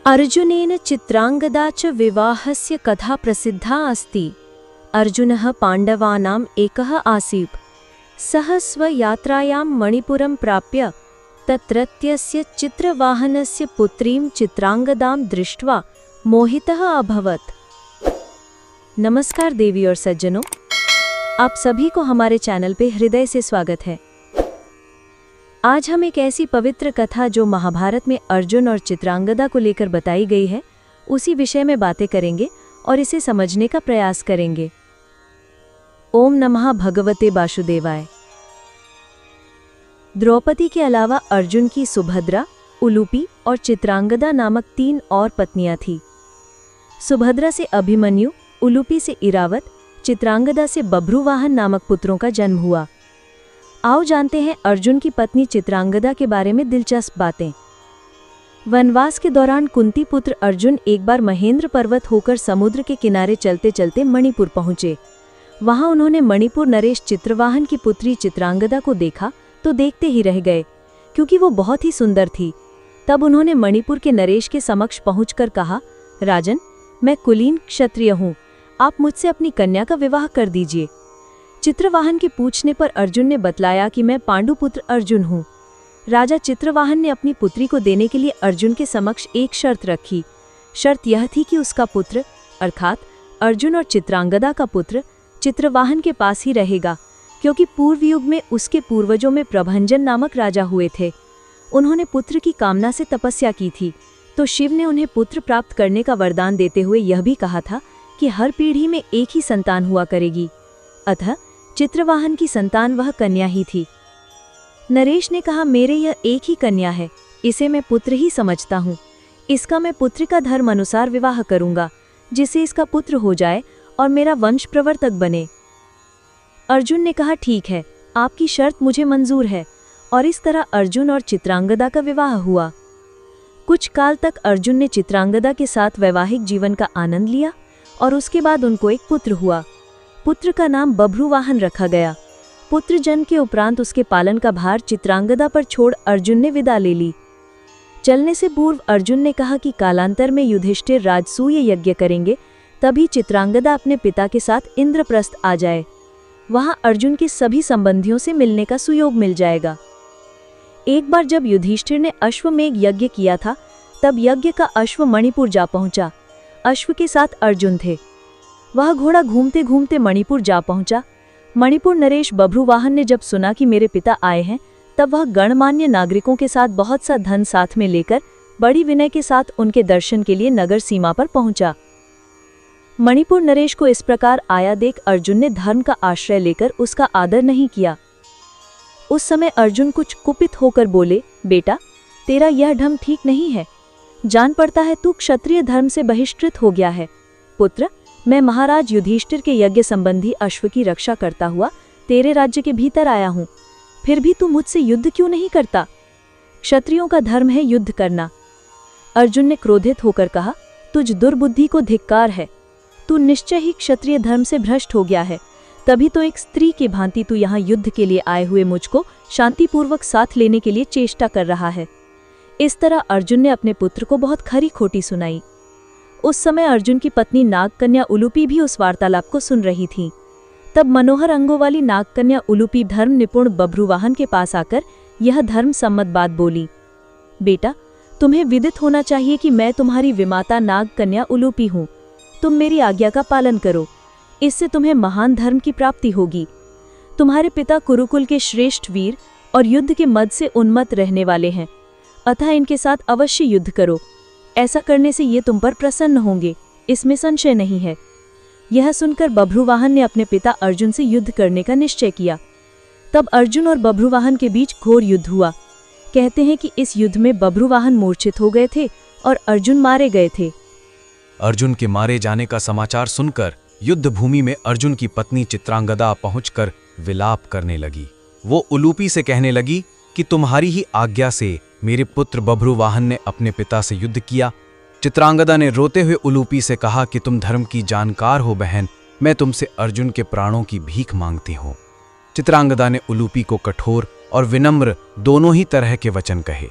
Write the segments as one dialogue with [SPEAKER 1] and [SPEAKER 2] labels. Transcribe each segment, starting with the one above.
[SPEAKER 1] अर्जुनेन चित्रांगदा च विवाहस्य कथा प्रसिद्धा अस्ति। अर्जुनः पाण्डवानाम् एकः आसीत्। सः स्वयात्रायां मणिपुरं प्राप्य तत्रत्यस्य चित्रवाहनस्य पुत्रीं चित्रांगदां दृष्ट्वा मोहितः अभवत्। नमस्कार देवी और सज्जनों, आप सभी को हमारे चैनल पे हृदय से स्वागत है। आज हम एक ऐसी पवित्र कथा जो महाभारत में अर्जुन और चित्रांगदा को लेकर बताई गई है, उसी विषय में बातें करेंगे और इसे समझने का प्रयास करेंगे। ओम नमः भगवते वासुदेवाय। द्रौपदी के अलावा अर्जुन की सुभद्रा, उलूपी और चित्रांगदा नामक 3 और पत्नियां थीं। सुभद्रा से अभिमन्यु, उलूपी से इरावत, चित्रांगदा से बभ्रुवाहन नामक पुत्रों का जन्म हुआ। आओ जानते हैं अर्जुन की पत्नी चित्रांगदा के बारे में दिलचस्प बातें। वनवास के दौरान कुंती पुत्र अर्जुन एक बार महेंद्र पर्वत होकर समुद्र के किनारे चलते चलते मणिपुर पहुंचे। वहां उन्होंने मणिपुर नरेश चित्रवाहन की पुत्री चित्रांगदा को देखा तो देखते ही रह गए, क्योंकि वो बहुत ही सुंदर थी। तब उन्होंने मणिपुर के नरेश के समक्ष पहुंचकर कहा, राजन, मैं कुलीन क्षत्रिय हूँ, आप मुझसे अपनी कन्या का विवाह कर दीजिए। चित्रवाहन के पूछने पर अर्जुन ने बतलाया कि मैं पांडुपुत्र अर्जुन हूँ। राजा चित्रवाहन ने अपनी पुत्री को देने के लिए अर्जुन के समक्ष एक शर्त रखी। शर्त यह थी कि उसका पुत्र अर्थात अर्जुन और चित्रांगदा का पुत्र चित्रवाहन के पास ही रहेगा, क्योंकि पूर्व युग में उसके पूर्वजों में प्रभंजन नामक राजा हुए थे। उन्होंने पुत्र की कामना से तपस्या की थी, तो शिव ने उन्हें पुत्र प्राप्त करने का वरदान देते हुए यह भी कहा था कि हर पीढ़ी में एक ही संतान हुआ करेगी। अतः चित्रवाहन की संतान वह कन्या ही थी। नरेश ने कहा, मेरे यह एक ही कन्या है, इसे मैं पुत्र ही समझता हूँ। इसका मैं पुत्र का धर्म अनुसार विवाह करूँगा, जिससे इसका पुत्र हो जाए और मेरा वंश प्रवर्तक बने। अर्जुन ने कहा, ठीक है, आपकी शर्त मुझे मंजूर है। और इस तरह अर्जुन और चित्रांगदा का विवाह हुआ। कुछ काल तक अर्जुन ने चित्रांगदा के साथ वैवाहिक जीवन का आनंद लिया और उसके बाद उनको एक पुत्र हुआ। पुत्र का नाम बभ्रुवाहन रखा गया। पुत्र जन्म के उपरांत उसके पालन का भार चित्रांगदा पर छोड़ अर्जुन ने विदा ले ली। चलने से पूर्व अर्जुन ने कहा कि कालांतर में युधिष्ठिर राजसूय यज्ञ करेंगे, तभी चित्रांगदा अपने पिता के साथ इंद्रप्रस्थ आ जाए। वहां अर्जुन के सभी संबंधियों से मिलने का सुयोग मिल जाएगा। एक बार जब युधिष्ठिर ने अश्वमेघ यज्ञ किया था, तब यज्ञ का अश्व मणिपुर जा पहुंचा। अश्व के साथ अर्जुन थे। वह घोड़ा घूमते घूमते मणिपुर जा पहुंचा। मणिपुर नरेश बभ्रुवाहन ने जब सुना कि मेरे पिता आए हैं, तब वह गणमान्य नागरिकों के साथ बहुत सा धन साथ में लेकर बड़ी विनय के साथ उनके दर्शन के लिए नगर सीमा पर पहुंचा। मणिपुर नरेश को इस प्रकार आया देख अर्जुन ने धर्म का आश्रय लेकर उसका आदर नहीं किया। उस समय अर्जुन कुछ कुपित होकर बोले, बेटा, तेरा यह ढंग ठीक नहीं है। जान पड़ता है तू क्षत्रिय धर्म से बहिष्कृत हो गया है। पुत्र, मैं महाराज युधिष्ठिर के यज्ञ संबंधी अश्व की रक्षा करता हुआ तेरे राज्य के भीतर आया हूँ, फिर भी तू मुझसे युद्ध क्यों नहीं करता? क्षत्रियों का धर्म है युद्ध करना। अर्जुन ने क्रोधित होकर कहा, तुझ दुर्बुद्धि को धिक्कार है। तू निश्चय ही क्षत्रिय धर्म से भ्रष्ट हो गया है, तभी तो एक स्त्री की भांति तू यहाँ युद्ध के लिए आए हुए मुझको शांतिपूर्वक साथ लेने के लिए चेष्टा कर रहा है। इस तरह अर्जुन ने अपने पुत्र को बहुत खरी खोटी सुनाई। उस समय अर्जुन की पत्नी नागकन्या उलूपी भी उस वार्तालाप को सुन रही थी। तब मनोहर अंगों वाली नागकन्या उलूपी धर्म निपुण बभ्रुवाहन के पास आकर यह धर्म सम्मत बात बोली, बेटा, तुम्हें विदित होना चाहिए कि मैं तुम्हारी विमाता नागकन्या उलूपी हूँ। तुम मेरी आज्ञा का पालन करो, इससे तुम्हें महान धर्म की प्राप्ति होगी। तुम्हारे पिता कुरुकुल के श्रेष्ठ वीर और युद्ध के मद से उन्मत्त रहने वाले हैं, अतः इनके साथ अवश्य युद्ध करो। ऐसा करने से ये तुम पर प्रसन्न होंगे, इसमें संशय नहीं है। यह सुनकर बभ्रुवाहन ने अपने पिता अर्जुन से युद्ध करने का निश्चय किया। तब अर्जुन और बभ्रुवाहन के बीच घोर युद्ध हुआ। कहते हैं कि इस युद्ध में बभ्रुवाहन मूर्छित हो गए थे और अर्जुन मारे गए थे।
[SPEAKER 2] अर्जुन के मारे जाने का समाचार सुनकर युद्ध भूमि में अर्जुन की पत्नी चित्रांगदा पहुंचकर विलाप करने लगी। वो उलूपी से कहने लगी कि तुम्हारी ही आज्ञा से मेरे पुत्र बभ्रुवाहन ने अपने पिता से युद्ध किया। चित्रांगदा ने रोते हुए उलूपी से कहा कि तुम धर्म की जानकार हो बहन, मैं तुमसे अर्जुन के प्राणों की भीख मांगती हूँ। चित्रांगदा ने उलूपी को कठोर और विनम्र दोनों ही तरह के वचन कहे।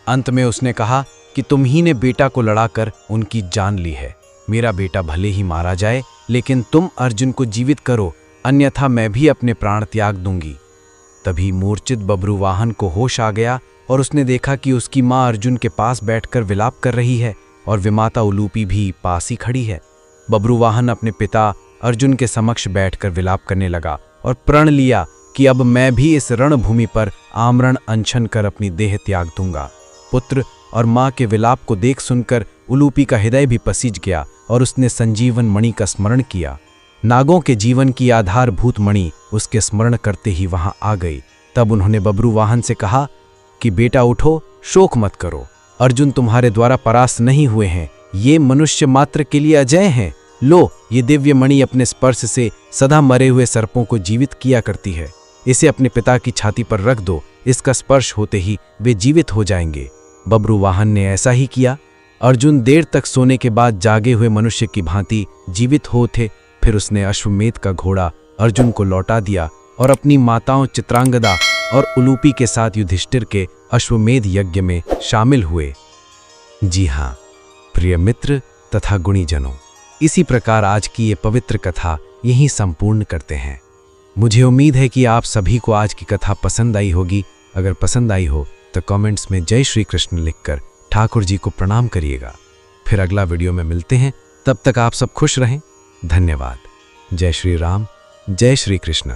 [SPEAKER 2] अंत में उसने कहा कि तुम ही ने बेटा को लड़ाकर उनकी जान ली है। मेरा बेटा भले ही मारा जाए, लेकिन तुम अर्जुन को जीवित करो, अन्यथा मैं भी अपने प्राण त्याग दूंगी। तभी मूर्छित बब्रुवाहन को होश आ गया और उसने देखा कि उसकी माँ अर्जुन के पास बैठकर विलाप कर रही है और विमाता उलूपी भी पास ही खड़ी है। बब्रुवाहन अपने पिता अर्जुन के समक्ष बैठकर विलाप करने लगा और प्रण लिया कि अब मैं भी इस रणभूमि पर आमरण अनशन कर अपनी देह त्याग दूंगा। पुत्र और माँ के विलाप को देख सुनकर उलूपी का हृदय भी पसीज गया और उसने संजीवन मणि का स्मरण किया। नागों के जीवन की आधारभूत मणि उसके स्मरण करते ही वहां आ गई। तब उन्होंने बब्रुवाहन से कहा कि बेटा उठो, शोक मत करो। अर्जुन तुम्हारे द्वारा परास्त नहीं हुए हैं, ये मनुष्य मात्र के लिए अजय हैं। लो, ये दिव्य मणि अपने स्पर्श से सदा मरे हुए सर्पों को जीवित किया करती है। इसे अपने पिता की छाती पर रख दो, इसका स्पर्श होते ही वे जीवित हो जाएंगे। बब्रुवाहन ने ऐसा ही किया। अर्जुन देर तक सोने के बाद जागे हुए मनुष्य की भांति जीवित हो थे। फिर उसने अश्वमेध का घोड़ा अर्जुन को लौटा दिया और अपनी माताओं चित्रांगदा और उलूपी के साथ युधिष्ठिर के अश्वमेध यज्ञ में शामिल हुए। जी हाँ प्रिय मित्र तथा गुणीजनों, इसी प्रकार आज की ये पवित्र कथा यहीं संपूर्ण करते हैं। मुझे उम्मीद है कि आप सभी को आज की कथा पसंद आई होगी। अगर पसंद आई हो तो कमेंट्स में जय श्री कृष्ण लिखकर ठाकुर जी को प्रणाम करिएगा। फिर अगला वीडियो में मिलते हैं, तब तक आप सब खुश रहें। धन्यवाद। जय श्री राम, जय श्री कृष्ण।